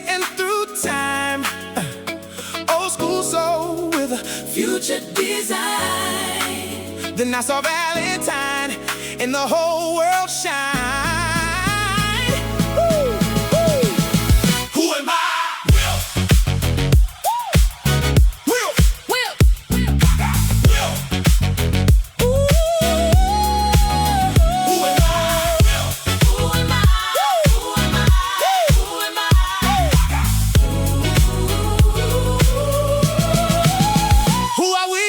skating through time. Old school soul with a future design. Then I saw Valentine and the whole world shine. Woo, woo. Who am I? Will. Will. Waka. Will. Ooh. Who am I? Will. Who am I? Who am I? Who am I? Waka. Who are we?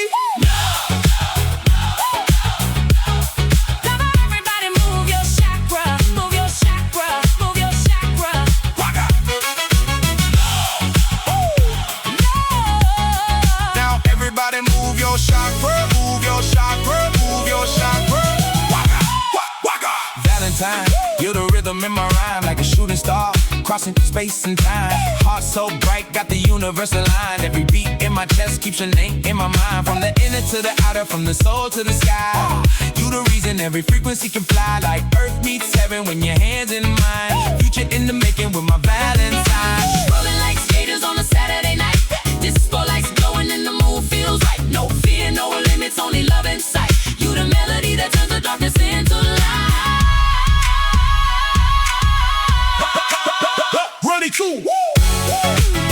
Valentine, you're the rhythm in my rhyme, like a shooting star, crossing space and time. Heart so bright, got the universe aligned. Every beat in my chest keeps your name in my mind. From the inner to the outer, from the soul to the sky. You the reason every frequency can fly, like earth meets heaven when your hands in mine. Future in the making with my Valentine. Rolling like skaters on a Saturday night. Disco lights glowing and the mood feels right. No fear, no limits, only love in sight. You the melody that turns the darkness into light. Ready to woo!